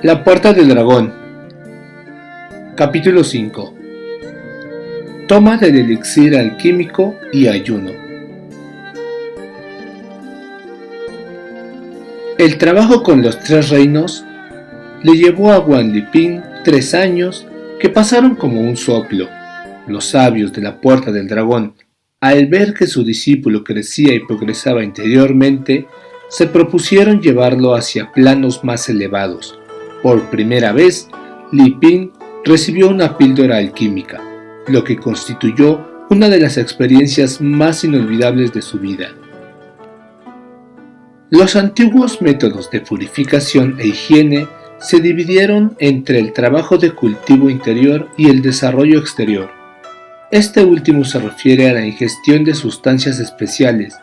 La puerta del dragón. Capítulo 5. Toma del elixir alquímico y ayuno. El trabajo con los tres reinos le llevó a Wang Liping 3 años que pasaron como un soplo. Los sabios de la puerta del dragón, al ver que su discípulo crecía y progresaba interiormente, se propusieron llevarlo hacia planos más elevados. Por primera vez, Liping recibió una píldora alquímica, lo que constituyó una de las experiencias más inolvidables de su vida. Los antiguos métodos de purificación e higiene se dividieron entre el trabajo de cultivo interior y el desarrollo exterior. Este último se refiere a la ingestión de sustancias especiales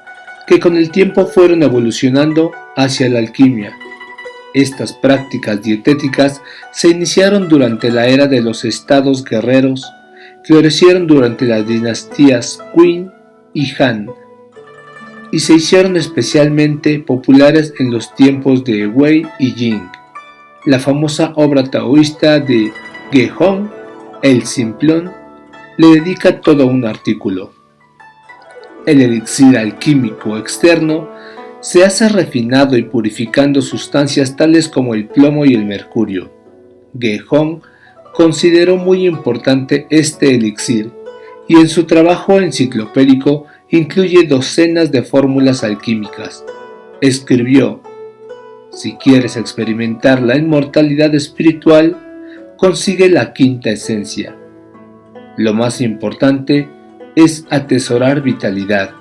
que con el tiempo fueron evolucionando hacia la alquimia. Estas prácticas dietéticas se iniciaron durante la era de los estados guerreros, florecieron durante las dinastías Qin y Han, y se hicieron especialmente populares en los tiempos de Wei y Jing. La famosa obra taoísta de Ge Hong, el Simplón, le dedica todo un artículo. El elixir alquímico externo se hace refinado y purificando sustancias tales como el plomo y el mercurio. Ge Hong consideró muy importante este elixir y en su trabajo enciclopédico incluye docenas de fórmulas alquímicas. Escribió: si quieres experimentar la inmortalidad espiritual, consigue la quinta esencia. Lo más importante es atesorar vitalidad,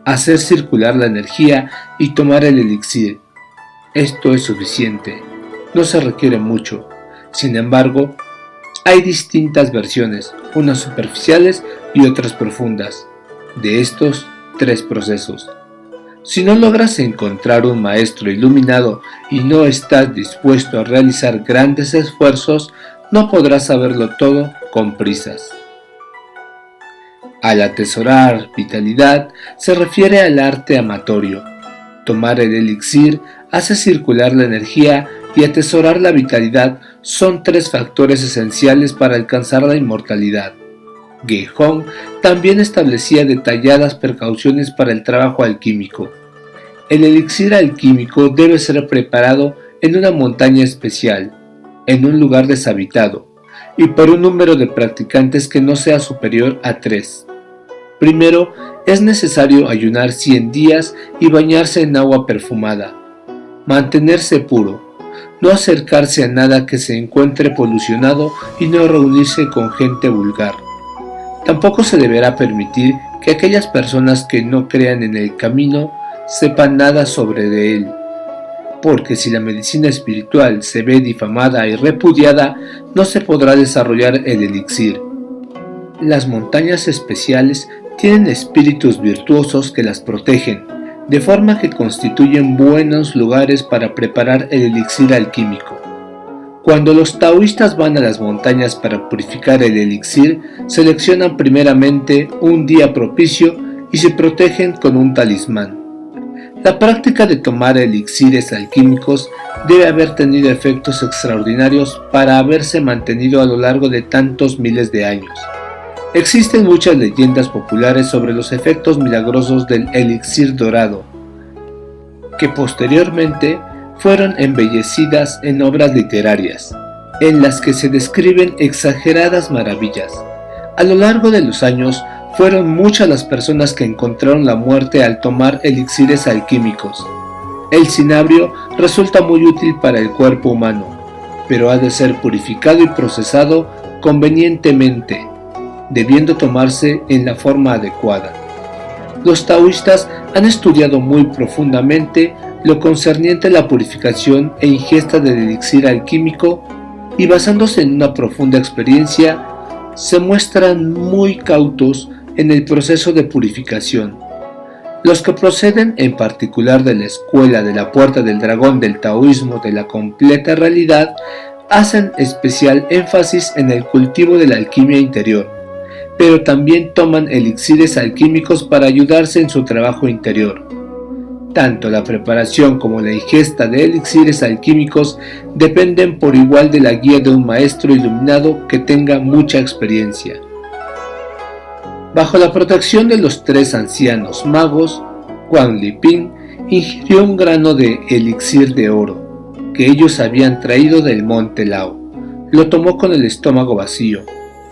hacer circular la energía y tomar el elixir. Esto es suficiente, no se requiere mucho. Sin embargo, hay distintas versiones, unas superficiales y otras profundas, de estos 3 procesos. Si no logras encontrar un maestro iluminado y no estás dispuesto a realizar grandes esfuerzos, no podrás saberlo todo con prisas. Al atesorar vitalidad se refiere al arte amatorio. Tomar el elixir hace circular la energía y atesorar la vitalidad son 3 factores esenciales para alcanzar la inmortalidad. Ge Hong también establecía detalladas precauciones para el trabajo alquímico. El elixir alquímico debe ser preparado en una montaña especial, en un lugar deshabitado, y por un número de practicantes que no sea superior a 3. Primero, es necesario ayunar 100 días y bañarse en agua perfumada. Mantenerse puro, no acercarse a nada que se encuentre polucionado y no reunirse con gente vulgar. Tampoco se deberá permitir que aquellas personas que no crean en el camino sepan nada sobre de él, porque si la medicina espiritual se ve difamada y repudiada, no se podrá desarrollar el elixir. Las montañas especiales tienen espíritus virtuosos que las protegen, de forma que constituyen buenos lugares para preparar el elixir alquímico. Cuando los taoístas van a las montañas para purificar el elixir, seleccionan primeramente un día propicio y se protegen con un talismán. La práctica de tomar elixires alquímicos debe haber tenido efectos extraordinarios para haberse mantenido a lo largo de tantos miles de años. Existen muchas leyendas populares sobre los efectos milagrosos del elixir dorado, que posteriormente fueron embellecidas en obras literarias, en las que se describen exageradas maravillas. A lo largo de los años, fueron muchas las personas que encontraron la muerte al tomar elixires alquímicos. El cinabrio resulta muy útil para el cuerpo humano, pero ha de ser purificado y procesado convenientemente, debiendo tomarse en la forma adecuada. Los taoístas han estudiado muy profundamente lo concerniente a la purificación e ingesta del elixir alquímico y basándose en una profunda experiencia, se muestran muy cautos en el proceso de purificación. Los que proceden en particular de la escuela de la puerta del dragón del taoísmo de la completa realidad hacen especial énfasis en el cultivo de la alquimia interior, pero también toman elixires alquímicos para ayudarse en su trabajo interior. Tanto la preparación como la ingesta de elixires alquímicos dependen por igual de la guía de un maestro iluminado que tenga mucha experiencia. Bajo la protección de los 3 ancianos magos, Wang Liping ingirió un grano de elixir de oro que ellos habían traído del monte Lao. Lo tomó con el estómago vacío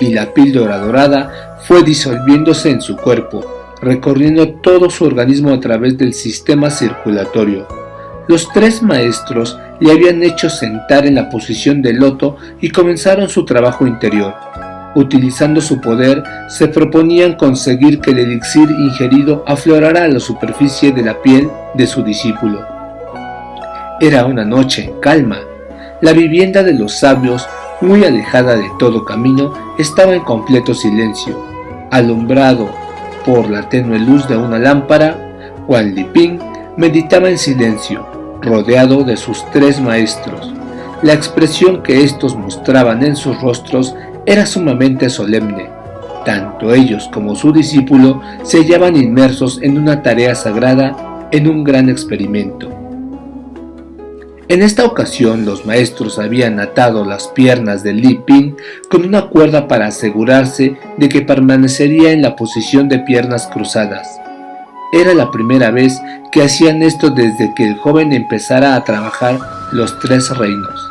y la píldora dorada fue disolviéndose en su cuerpo, recorriendo todo su organismo a través del sistema circulatorio. Los 3 maestros le habían hecho sentar en la posición de loto y comenzaron su trabajo interior. Utilizando su poder, se proponían conseguir que el elixir ingerido aflorara a la superficie de la piel de su discípulo. Era una noche en calma. La vivienda de los sabios, muy alejada de todo camino, estaba en completo silencio. Alumbrado por la tenue luz de una lámpara, Wang Liping meditaba en silencio, rodeado de sus 3 maestros. La expresión que estos mostraban en sus rostros era sumamente solemne. Tanto ellos como su discípulo se hallaban inmersos en una tarea sagrada, en un gran experimento. En esta ocasión los maestros habían atado las piernas de Liping con una cuerda para asegurarse de que permanecería en la posición de piernas cruzadas. Era la primera vez que hacían esto desde que el joven empezara a trabajar los 3 reinos.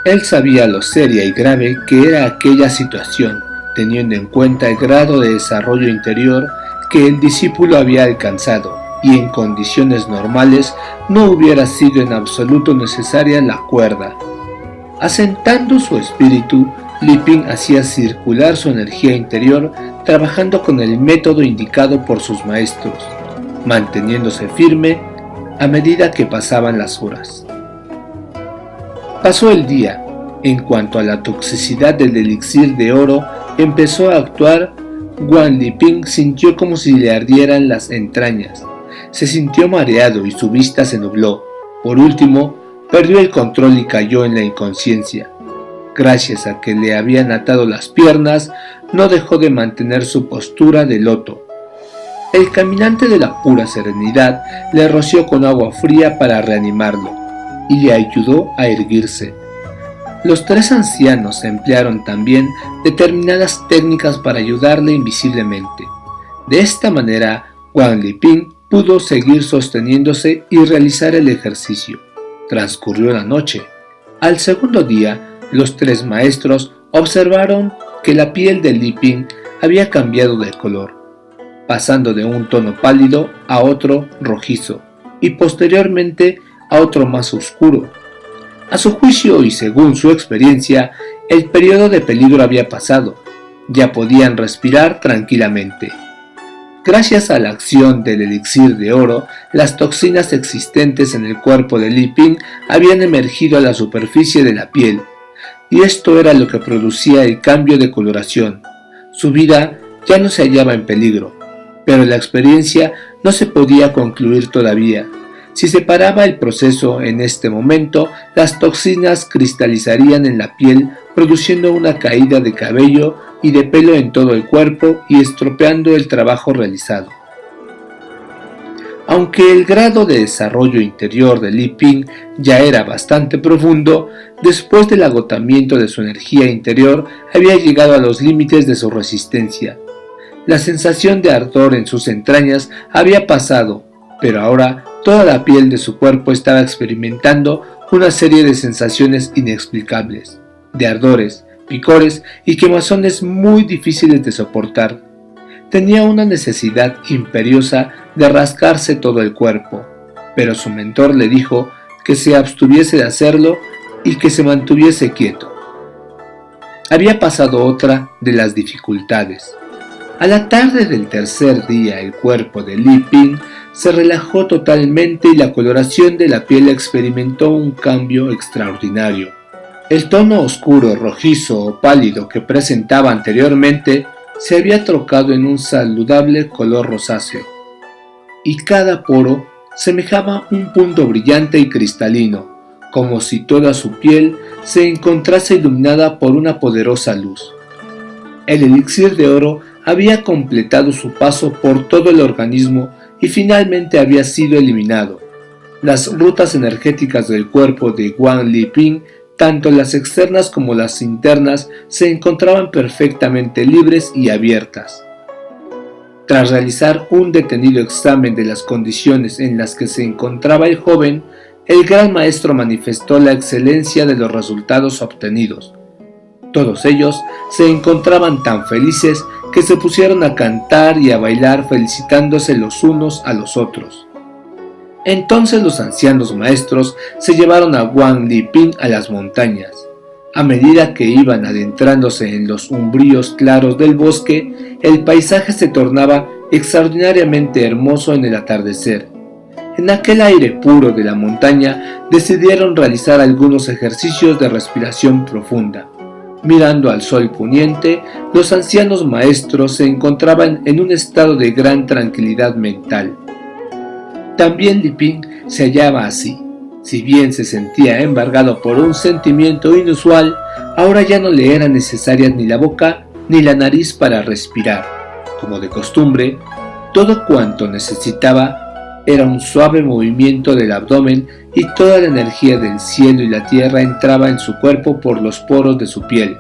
Él sabía lo seria y grave que era aquella situación, teniendo en cuenta el grado de desarrollo interior que el discípulo había alcanzado, y en condiciones normales no hubiera sido en absoluto necesaria la cuerda. Asentando su espíritu, Liping hacía circular su energía interior trabajando con el método indicado por sus maestros, manteniéndose firme a medida que pasaban las horas. Pasó el día. En cuanto a la toxicidad del elixir de oro empezó a actuar, Wang Liping sintió como si le ardieran las entrañas. Se sintió mareado y su vista se nubló. Por último, perdió el control y cayó en la inconsciencia. Gracias a que le habían atado las piernas, no dejó de mantener su postura de loto. El caminante de la pura serenidad le roció con agua fría para reanimarlo y le ayudó a erguirse. Los 3 ancianos emplearon también determinadas técnicas para ayudarle invisiblemente. De esta manera, Wang Liping pudo seguir sosteniéndose y realizar el ejercicio. Transcurrió la noche. Al segundo día, los 3 maestros observaron que la piel de Liping había cambiado de color, pasando de un tono pálido a otro rojizo y posteriormente a otro más oscuro. A su juicio y según su experiencia, el periodo de peligro había pasado. Ya podían respirar tranquilamente. Gracias a la acción del elixir de oro, las toxinas existentes en el cuerpo de Liping habían emergido a la superficie de la piel, y esto era lo que producía el cambio de coloración. Su vida ya no se hallaba en peligro, pero la experiencia no se podía concluir todavía. Si se paraba el proceso en este momento, las toxinas cristalizarían en la piel, produciendo una caída de cabello y de pelo en todo el cuerpo y estropeando el trabajo realizado. Aunque el grado de desarrollo interior de Liping ya era bastante profundo, después del agotamiento de su energía interior había llegado a los límites de su resistencia. La sensación de ardor en sus entrañas había pasado, pero ahora toda la piel de su cuerpo estaba experimentando una serie de sensaciones inexplicables, de ardores, picores y quemazones muy difíciles de soportar. Tenía una necesidad imperiosa de rascarse todo el cuerpo, pero su mentor le dijo que se abstuviese de hacerlo y que se mantuviese quieto. Había pasado otra de las dificultades. A la tarde del tercer día el cuerpo de Liping se relajó totalmente y la coloración de la piel experimentó un cambio extraordinario. El tono oscuro, rojizo o pálido que presentaba anteriormente se había trocado en un saludable color rosáceo, y cada poro semejaba un punto brillante y cristalino, como si toda su piel se encontrase iluminada por una poderosa luz. El elixir de oro había completado su paso por todo el organismo y finalmente había sido eliminado. Las rutas energéticas del cuerpo de Wang Liping, tanto las externas como las internas, se encontraban perfectamente libres y abiertas. Tras realizar un detenido examen de las condiciones en las que se encontraba el joven, el gran maestro manifestó la excelencia de los resultados obtenidos. Todos ellos se encontraban tan felices que se pusieron a cantar y a bailar felicitándose los unos a los otros. Entonces los ancianos maestros se llevaron a Wang Liping a las montañas. A medida que iban adentrándose en los umbríos claros del bosque, el paisaje se tornaba extraordinariamente hermoso en el atardecer. En aquel aire puro de la montaña decidieron realizar algunos ejercicios de respiración profunda. Mirando al sol poniente, los ancianos maestros se encontraban en un estado de gran tranquilidad mental. También Liping se hallaba así. Si bien se sentía embargado por un sentimiento inusual, ahora ya no le eran necesarias ni la boca ni la nariz para respirar. Como de costumbre, todo cuanto necesitaba era un suave movimiento del abdomen y toda la energía del cielo y la tierra entraba en su cuerpo por los poros de su piel,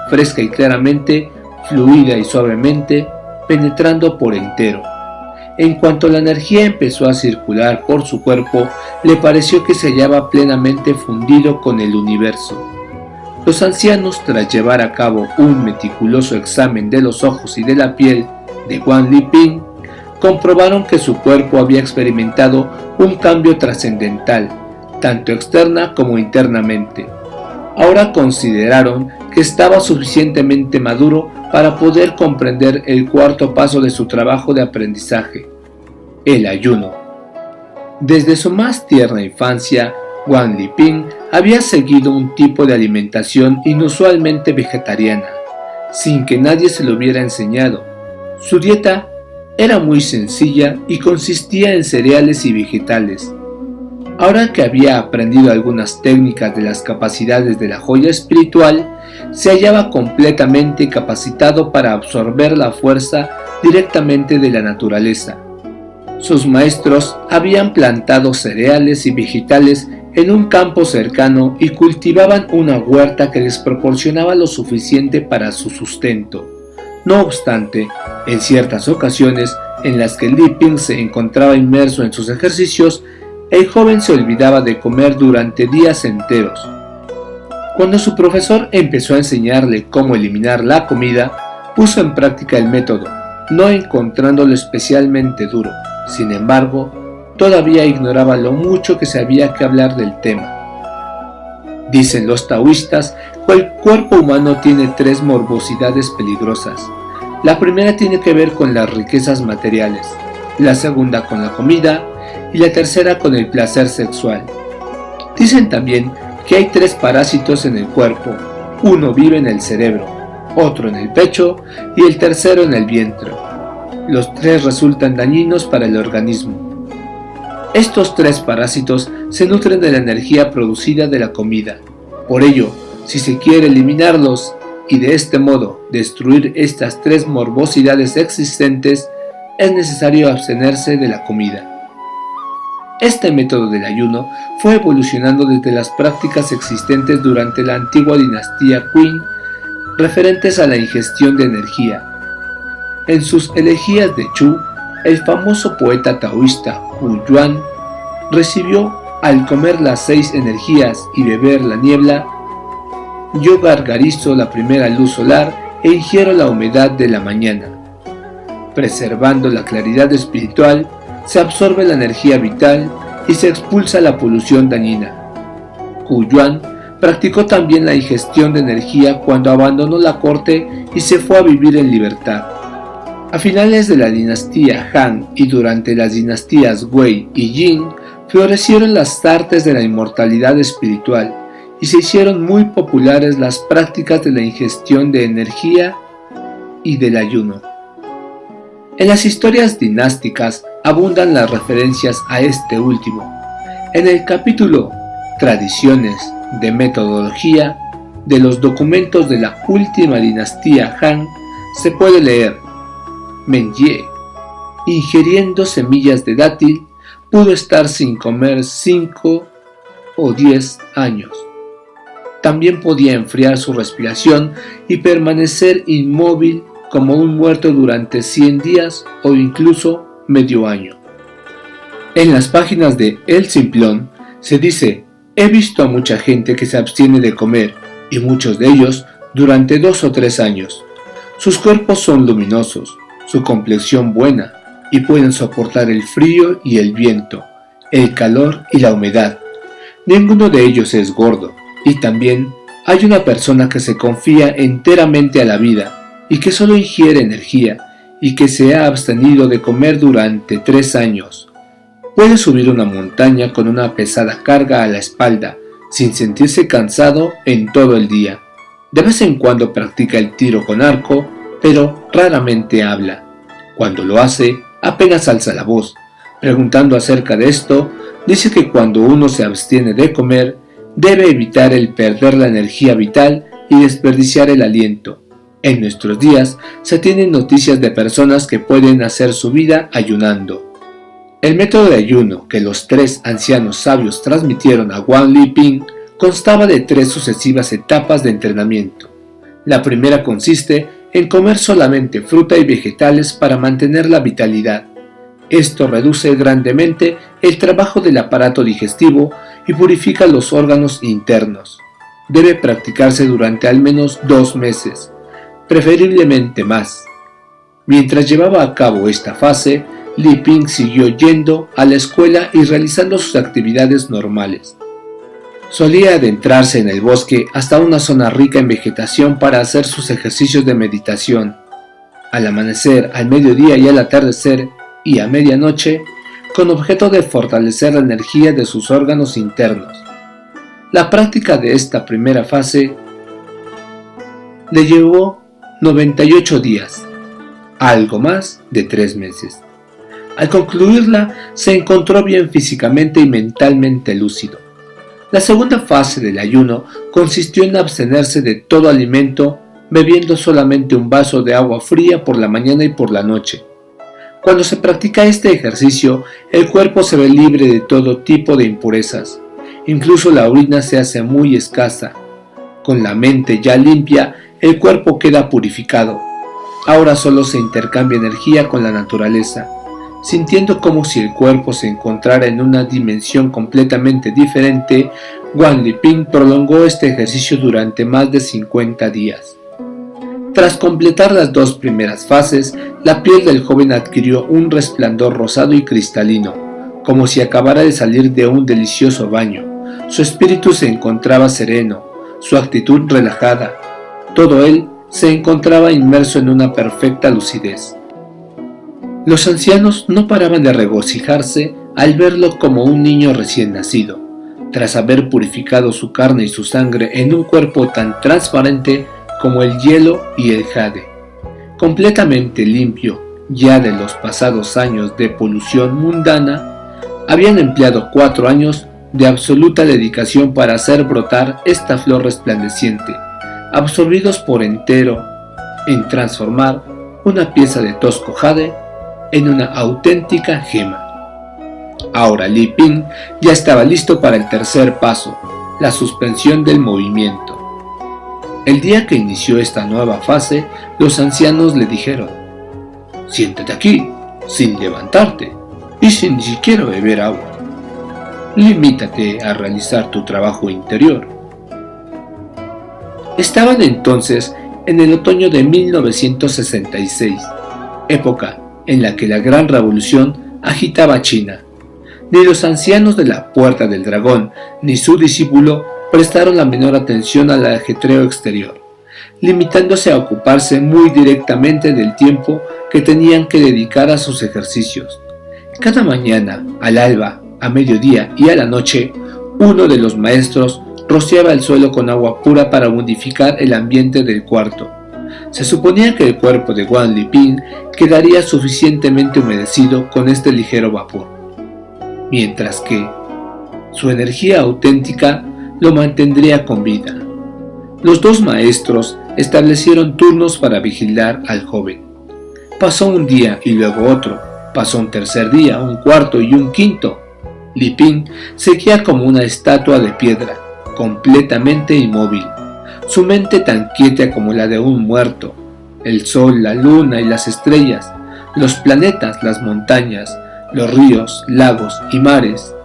fresca y claramente, fluida y suavemente, penetrando por entero. En cuanto la energía empezó a circular por su cuerpo, le pareció que se hallaba plenamente fundido con el universo. Los ancianos, tras llevar a cabo un meticuloso examen de los ojos y de la piel de Wang Liping, comprobaron que su cuerpo había experimentado un cambio trascendental, tanto externa como internamente. Ahora consideraron que estaba suficientemente maduro para poder comprender el cuarto paso de su trabajo de aprendizaje, el ayuno. Desde su más tierna infancia, Wang Liping había seguido un tipo de alimentación inusualmente vegetariana, sin que nadie se lo hubiera enseñado. Su dieta era muy sencilla y consistía en cereales y vegetales. Ahora que había aprendido algunas técnicas de las capacidades de la joya espiritual, se hallaba completamente capacitado para absorber la fuerza directamente de la naturaleza. Sus maestros habían plantado cereales y vegetales en un campo cercano y cultivaban una huerta que les proporcionaba lo suficiente para su sustento. No obstante, en ciertas ocasiones en las que Liping se encontraba inmerso en sus ejercicios, el joven se olvidaba de comer durante días enteros. Cuando su profesor empezó a enseñarle cómo eliminar la comida, puso en práctica el método, no encontrándolo especialmente duro. Sin embargo, todavía ignoraba lo mucho que se había que hablar del tema. Dicen los taoístas que el cuerpo humano tiene tres morbosidades peligrosas. La primera tiene que ver con las riquezas materiales, la segunda con la comida y la tercera con el placer sexual. Dicen también que hay tres parásitos en el cuerpo. Uno vive en el cerebro, otro en el pecho y el tercero en el vientre. Los tres resultan dañinos para el organismo. Estos tres parásitos se nutren de la energía producida de la comida. Por ello, si se quiere eliminarlos y de este modo destruir estas tres morbosidades existentes, es necesario abstenerse de la comida. Este método del ayuno fue evolucionando desde las prácticas existentes durante la antigua dinastía Qin referentes a la ingestión de energía. En sus elegías de Chu, el famoso poeta taoísta Hu Yuan recibió al comer las 6 energías y beber la niebla: yo gargarizo la primera luz solar e ingiero la humedad de la mañana. Preservando la claridad espiritual, se absorbe la energía vital y se expulsa la polución dañina. Hu Yuan practicó también la ingestión de energía cuando abandonó la corte y se fue a vivir en libertad. A finales de la dinastía Han y durante las dinastías Wei y Jin, florecieron las artes de la inmortalidad espiritual y se hicieron muy populares las prácticas de la ingestión de energía y del ayuno. En las historias dinásticas abundan las referencias a este último. En el capítulo Tradiciones de Metodología de los documentos de la última dinastía Han se puede leer: Mengye, ingiriendo semillas de dátil, pudo estar sin comer 5 o 10 años. También podía enfriar su respiración y permanecer inmóvil como un muerto durante 100 días o incluso medio año. En las páginas de El Simplón se dice: he visto a mucha gente que se abstiene de comer, y muchos de ellos durante 2 o 3 años. Sus cuerpos son luminosos, su complexión buena, y pueden soportar el frío y el viento, el calor y la humedad. Ninguno de ellos es gordo, y también hay una persona que se confía enteramente a la vida y que solo ingiere energía y que se ha abstenido de comer durante 3 años. Puede subir una montaña con una pesada carga a la espalda sin sentirse cansado en todo el día. De vez en cuando practica el tiro con arco, pero raramente habla. Cuando lo hace, apenas alza la voz. Preguntando acerca de esto, dice que cuando uno se abstiene de comer, debe evitar el perder la energía vital y desperdiciar el aliento. En nuestros días se tienen noticias de personas que pueden hacer su vida ayunando. El método de ayuno que los 3 ancianos sabios transmitieron a Wang Liping constaba de 3 sucesivas etapas de entrenamiento. La primera consiste en comer solamente fruta y vegetales para mantener la vitalidad. Esto reduce grandemente el trabajo del aparato digestivo y purifica los órganos internos. Debe practicarse durante al menos 2 meses, preferiblemente más. Mientras llevaba a cabo esta fase, Liping siguió yendo a la escuela y realizando sus actividades normales. Solía adentrarse en el bosque hasta una zona rica en vegetación para hacer sus ejercicios de meditación. Al amanecer, al mediodía y al atardecer y a medianoche, con objeto de fortalecer la energía de sus órganos internos. La práctica de esta primera fase le llevó 98 días, algo más de 3 meses. Al concluirla, se encontró bien físicamente y mentalmente lúcido. La segunda fase del ayuno consistió en abstenerse de todo alimento, bebiendo solamente un vaso de agua fría por la mañana y por la noche. Cuando se practica este ejercicio, el cuerpo se ve libre de todo tipo de impurezas. Incluso la orina se hace muy escasa. Con la mente ya limpia, el cuerpo queda purificado. Ahora solo se intercambia energía con la naturaleza, sintiendo como si el cuerpo se encontrara en una dimensión completamente diferente. Wang Liping prolongó este ejercicio durante más de 50 días. Tras completar las 2 primeras fases, la piel del joven adquirió un resplandor rosado y cristalino, como si acabara de salir de un delicioso baño. Su espíritu se encontraba sereno, su actitud relajada. Todo él se encontraba inmerso en una perfecta lucidez. Los ancianos no paraban de regocijarse al verlo como un niño recién nacido, tras haber purificado su carne y su sangre en un cuerpo tan transparente como el hielo y el jade, completamente limpio ya de los pasados años de polución mundana. Habían empleado 4 años de absoluta dedicación para hacer brotar esta flor resplandeciente, absorbidos por entero en transformar una pieza de tosco jade en una auténtica gema. Ahora Liping ya estaba listo para el tercer paso, la suspensión del movimiento. El día que inició esta nueva fase, los ancianos le dijeron: siéntate aquí, sin levantarte y sin ni siquiera beber agua. Limítate a realizar tu trabajo interior. Estaban entonces en el otoño de 1966, época en la que la gran revolución agitaba China. Ni los ancianos de la Puerta del Dragón ni su discípulo prestaron la menor atención al ajetreo exterior, limitándose a ocuparse muy directamente del tiempo que tenían que dedicar a sus ejercicios. Cada mañana, al alba, a mediodía y a la noche, uno de los maestros rociaba el suelo con agua pura para unificar el ambiente del cuarto. Se suponía que el cuerpo de Wang Liping quedaría suficientemente humedecido con este ligero vapor, mientras que su energía auténtica lo mantendría con vida. Los 2 maestros establecieron turnos para vigilar al joven. Pasó un día y luego otro. Pasó un tercer día, un cuarto y un quinto. Li Ping seguía como una estatua de piedra, completamente inmóvil, su mente tan quieta como la de un muerto. El sol, la luna y las estrellas, los planetas, las montañas, los ríos, lagos y mares,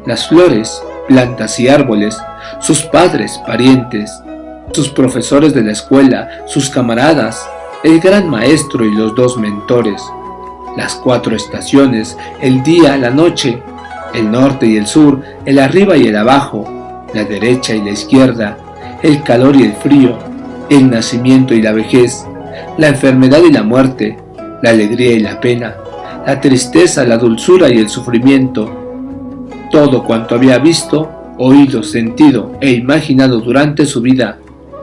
las flores, plantas y árboles, sus padres, parientes, sus profesores de la escuela, sus camaradas, el gran maestro y los dos mentores, las 4 estaciones, el día, la noche, el norte y el sur, el arriba y el abajo, la derecha y la izquierda, el calor y el frío, el nacimiento y la vejez, la enfermedad y la muerte, la alegría y la pena, la tristeza, la dulzura y el sufrimiento. Todo cuanto había visto, oído, sentido e imaginado durante su vida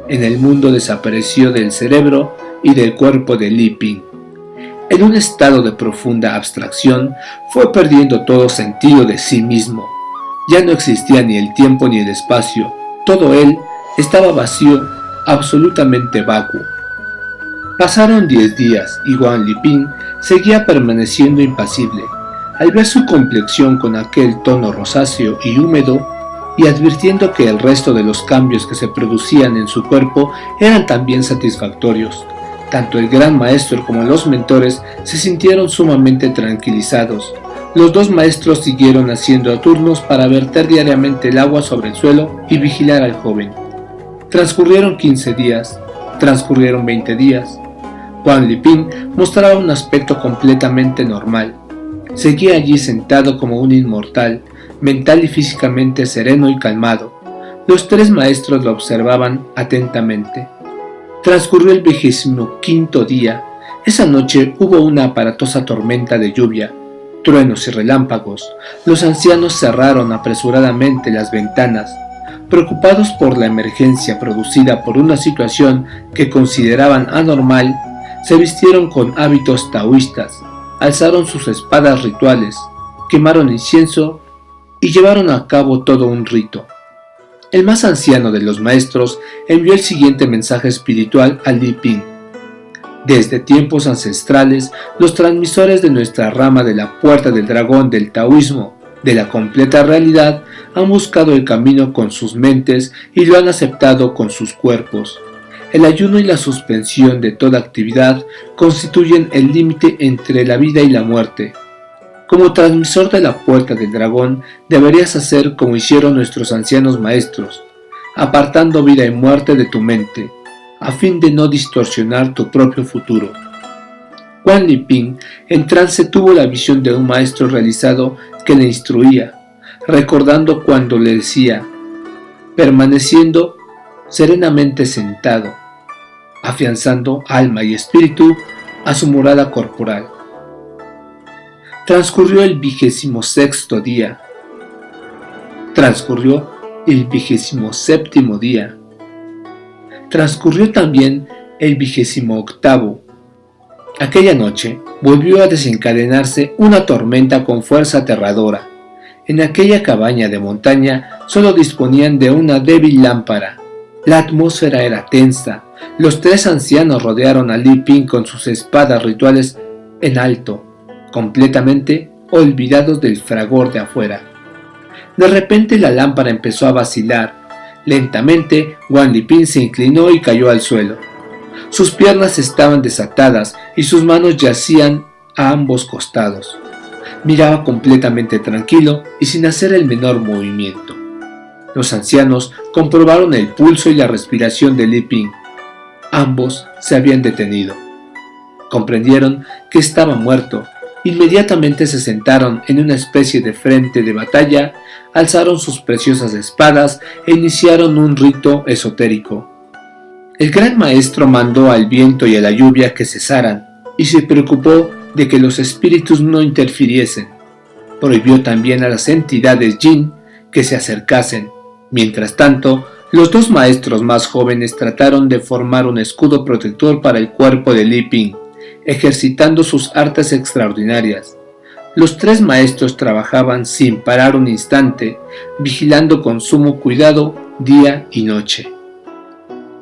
en el mundo desapareció del cerebro y del cuerpo de Li Ping. En un estado de profunda abstracción, fue perdiendo todo sentido de sí mismo. Ya no existía ni el tiempo ni el espacio. Todo él estaba vacío, absolutamente vacuo. Pasaron 10 días y Wang Liping seguía permaneciendo impasible. Al ver su complexión con aquel tono rosáceo y húmedo, y advirtiendo que el resto de los cambios que se producían en su cuerpo eran también satisfactorios, tanto el gran maestro como los mentores se sintieron sumamente tranquilizados. Los dos maestros siguieron haciendo turnos para verter diariamente el agua sobre el suelo y vigilar al joven. Transcurrieron 15 días, transcurrieron 20 días. Wang Liping mostraba un aspecto completamente normal. Seguía allí sentado como un inmortal, mental y físicamente sereno y calmado. Los 3 maestros lo observaban atentamente. Transcurrió el 25º día. Esa noche hubo una aparatosa tormenta de lluvia, truenos y relámpagos. Los ancianos cerraron apresuradamente las ventanas. Preocupados por la emergencia producida por una situación que consideraban anormal, se vistieron con hábitos taoístas, alzaron sus espadas rituales, quemaron incienso y llevaron a cabo todo un rito. El más anciano de los maestros envió el siguiente mensaje espiritual a Li Ping. Desde tiempos ancestrales, los transmisores de nuestra rama de la puerta del dragón del taoísmo, de la completa realidad, han buscado el camino con sus mentes y lo han aceptado con sus cuerpos. El ayuno y la suspensión de toda actividad constituyen el límite entre la vida y la muerte. Como transmisor de la puerta del dragón, deberías hacer como hicieron nuestros ancianos maestros, apartando vida y muerte de tu mente, a fin de no distorsionar tu propio futuro. Wang Liping, en trance, tuvo la visión de un maestro realizado que le instruía, recordando cuando le decía, permaneciendo serenamente sentado, afianzando alma y espíritu a su morada corporal. Transcurrió el 26º día. Transcurrió el 27º día. Transcurrió también el 28º. Aquella noche volvió a desencadenarse una tormenta con fuerza aterradora. En aquella cabaña de montaña solo disponían de una débil lámpara. La atmósfera era tensa. Los 3 ancianos rodearon a Li Ping con sus espadas rituales en alto, completamente olvidados del fragor de afuera. De repente la lámpara empezó a vacilar. Lentamente Wang Liping se inclinó y cayó al suelo. Sus piernas estaban desatadas y sus manos yacían a ambos costados. Miraba completamente tranquilo y sin hacer el menor movimiento. Los ancianos comprobaron el pulso y la respiración de Li Ping. Ambos se habían detenido. Comprendieron que estaba muerto. Inmediatamente se sentaron en una especie de frente de batalla, alzaron sus preciosas espadas e iniciaron un rito esotérico. El gran maestro mandó al viento y a la lluvia que cesaran y se preocupó de que los espíritus no interfiriesen. Prohibió también a las entidades Jin que se acercasen. Mientras tanto, los 2 maestros más jóvenes trataron de formar un escudo protector para el cuerpo de Li Ping, ejercitando sus artes extraordinarias. Los 3 maestros trabajaban sin parar un instante, vigilando con sumo cuidado día y noche.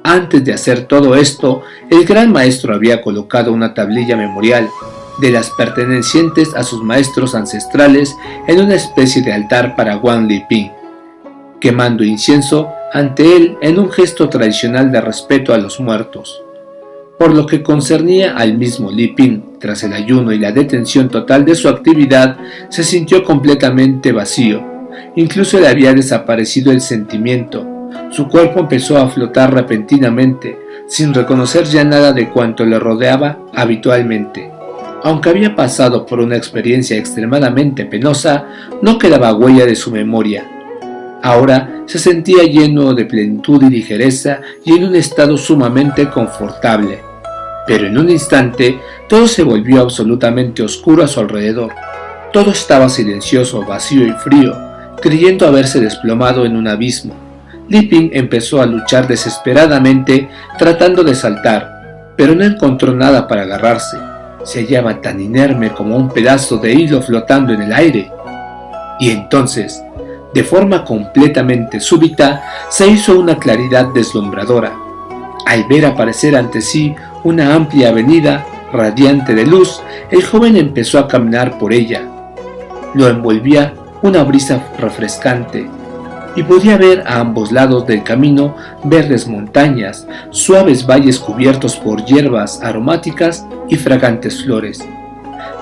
Antes de hacer todo esto, el gran maestro había colocado una tablilla memorial de las pertenecientes a sus maestros ancestrales en una especie de altar para Wang Liping, quemando incienso ante él en un gesto tradicional de respeto a los muertos. Por lo que concernía al mismo Liping, tras el ayuno y la detención total de su actividad, se sintió completamente vacío. Incluso le había desaparecido el sentimiento. Su cuerpo empezó a flotar repentinamente, sin reconocer ya nada de cuanto le rodeaba habitualmente. Aunque había pasado por una experiencia extremadamente penosa, no quedaba huella de su memoria. Ahora se sentía lleno de plenitud y ligereza y en un estado sumamente confortable. Pero en un instante todo se volvió absolutamente oscuro a su alrededor. Todo estaba silencioso, vacío y frío, creyendo haberse desplomado en un abismo. Liping empezó a luchar desesperadamente tratando de saltar, pero no encontró nada para agarrarse. Se hallaba tan inerme como un pedazo de hilo flotando en el aire. Y entonces, de forma completamente súbita, se hizo una claridad deslumbradora. Al ver aparecer ante sí una amplia avenida radiante de luz, el joven empezó a caminar por ella. Lo envolvía una brisa refrescante y podía ver a ambos lados del camino verdes montañas, suaves valles cubiertos por hierbas aromáticas y fragantes flores.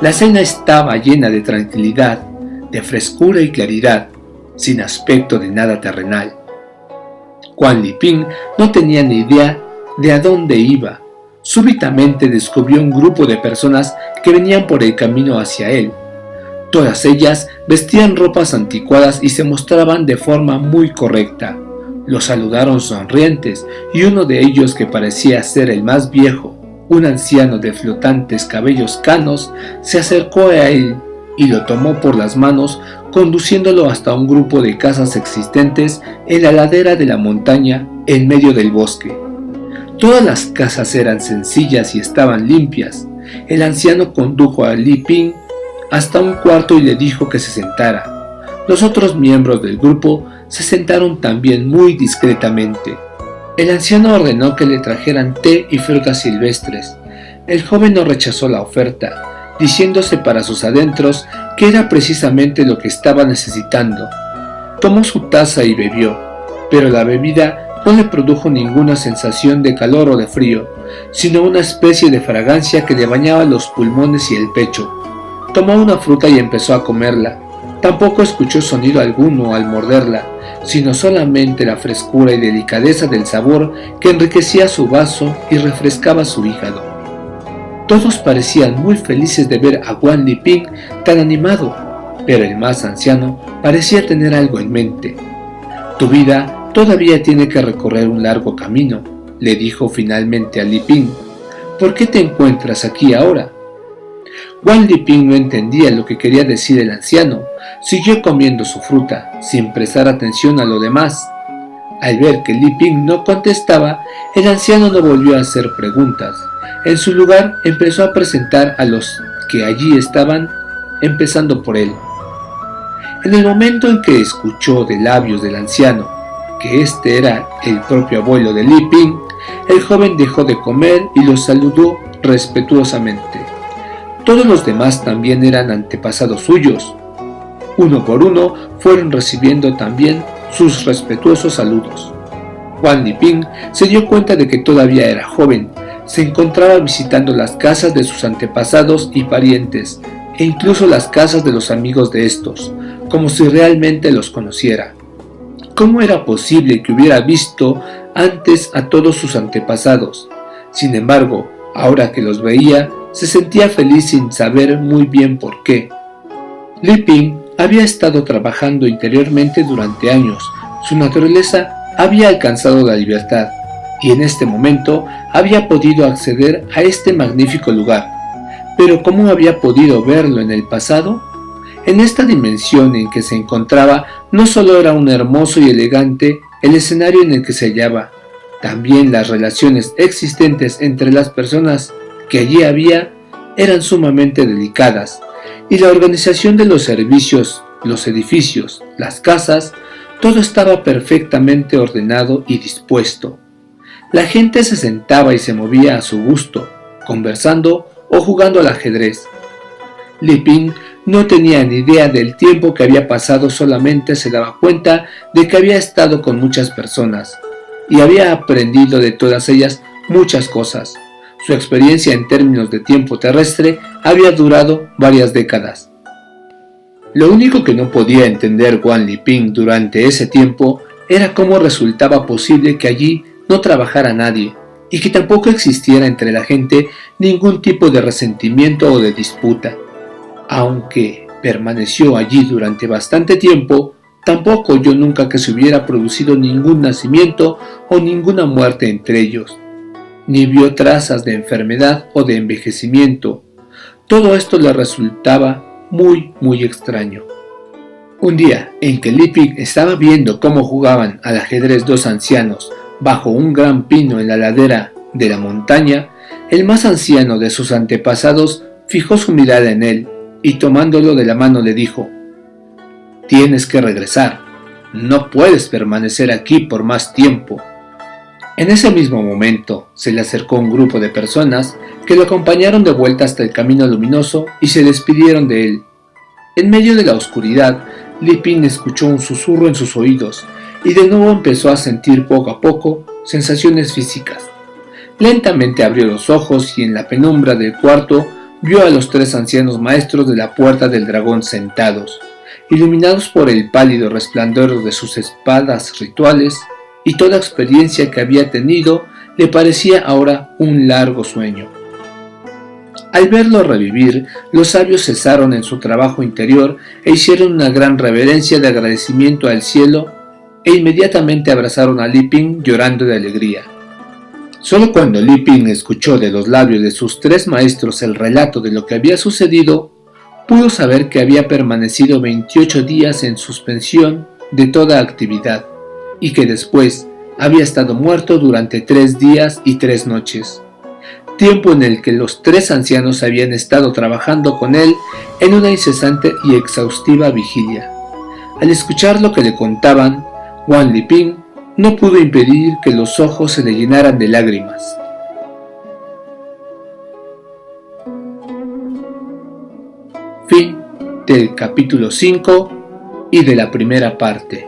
La escena estaba llena de tranquilidad, de frescura y claridad, sin aspecto de nada terrenal. Wang Liping no tenía ni idea de a dónde iba. Súbitamente descubrió un grupo de personas que venían por el camino hacia él. Todas ellas vestían ropas anticuadas y se mostraban de forma muy correcta. Los saludaron sonrientes y uno de ellos, que parecía ser el más viejo, un anciano de flotantes cabellos canos, se acercó a él y lo tomó por las manos, conduciéndolo hasta un grupo de casas existentes en la ladera de la montaña en medio del bosque. Todas las casas eran sencillas y estaban limpias. El anciano condujo a Liping hasta un cuarto y le dijo que se sentara. Los otros miembros del grupo se sentaron también muy discretamente. El anciano ordenó que le trajeran té y frutas silvestres. El joven no rechazó la oferta, diciéndose para sus adentros que era precisamente lo que estaba necesitando. Tomó su taza y bebió, pero la bebida no le produjo ninguna sensación de calor o de frío, sino una especie de fragancia que le bañaba los pulmones y el pecho. Tomó una fruta y empezó a comerla. Tampoco escuchó sonido alguno al morderla, sino solamente la frescura y delicadeza del sabor que enriquecía su vaso y refrescaba su hígado. Todos parecían muy felices de ver a Wang Liping tan animado, pero el más anciano parecía tener algo en mente. «Tu vida todavía tiene que recorrer un largo camino», le dijo finalmente a Liping. «¿Por qué te encuentras aquí ahora?» Wang Liping no entendía lo que quería decir el anciano. Siguió comiendo su fruta, sin prestar atención a lo demás. Al ver que Liping no contestaba, el anciano no volvió a hacer preguntas. En su lugar, empezó a presentar a los que allí estaban, empezando por él. En el momento en que escuchó de labios del anciano que este era el propio abuelo de Liping, el joven dejó de comer y los saludó respetuosamente. Todos los demás también eran antepasados suyos. Uno por uno fueron recibiendo también sus respetuosos saludos. Wang Liping se dio cuenta de que todavía era joven. Se encontraba visitando las casas de sus antepasados y parientes, e incluso las casas de los amigos de estos, como si realmente los conociera. ¿Cómo era posible que hubiera visto antes a todos sus antepasados? Sin embargo, ahora que los veía, se sentía feliz sin saber muy bien por qué. Liping había estado trabajando interiormente durante años. Su naturaleza había alcanzado la libertad y en este momento había podido acceder a este magnífico lugar. Pero ¿cómo había podido verlo en el pasado? En esta dimensión en que se encontraba, no solo era un hermoso y elegante el escenario en el que se hallaba, también las relaciones existentes entre las personas que allí había eran sumamente delicadas, y la organización de los servicios, los edificios, las casas, todo estaba perfectamente ordenado y dispuesto. La gente se sentaba y se movía a su gusto, conversando o jugando al ajedrez. Li Ping no tenía ni idea del tiempo que había pasado, solamente se daba cuenta de que había estado con muchas personas y había aprendido de todas ellas muchas cosas. Su experiencia en términos de tiempo terrestre había durado varias décadas. Lo único que no podía entender Wang Liping durante ese tiempo era cómo resultaba posible que allí no trabajara nadie y que tampoco existiera entre la gente ningún tipo de resentimiento o de disputa. Aunque permaneció allí durante bastante tiempo, tampoco oyó nunca que se hubiera producido ningún nacimiento o ninguna muerte entre ellos, ni vio trazas de enfermedad o de envejecimiento. Todo esto le resultaba muy extraño. Un día en que Li Ping estaba viendo cómo jugaban al ajedrez dos ancianos bajo un gran pino en la ladera de la montaña, el más anciano de sus antepasados fijó su mirada en él y tomándolo de la mano le dijo: «Tienes que regresar, no puedes permanecer aquí por más tiempo». En ese mismo momento se le acercó un grupo de personas que lo acompañaron de vuelta hasta el camino luminoso y se despidieron de él. En medio de la oscuridad, Li Ping escuchó un susurro en sus oídos y de nuevo empezó a sentir poco a poco sensaciones físicas. Lentamente abrió los ojos y en la penumbra del cuarto vio a los tres ancianos maestros de la Puerta del Dragón sentados, iluminados por el pálido resplandor de sus espadas rituales, y toda experiencia que había tenido le parecía ahora un largo sueño. Al verlo revivir, los sabios cesaron en su trabajo interior e hicieron una gran reverencia de agradecimiento al cielo e inmediatamente abrazaron a Li Ping llorando de alegría. Solo cuando Li Ping escuchó de los labios de sus tres maestros el relato de lo que había sucedido, pudo saber que había permanecido 28 días en suspensión de toda actividad y que después había estado muerto durante 3 días y 3 noches, tiempo en el que los tres ancianos habían estado trabajando con él en una incesante y exhaustiva vigilia. Al escuchar lo que le contaban, Wang Liping no pudo impedir que los ojos se le llenaran de lágrimas. Fin del capítulo 5 y de la primera parte.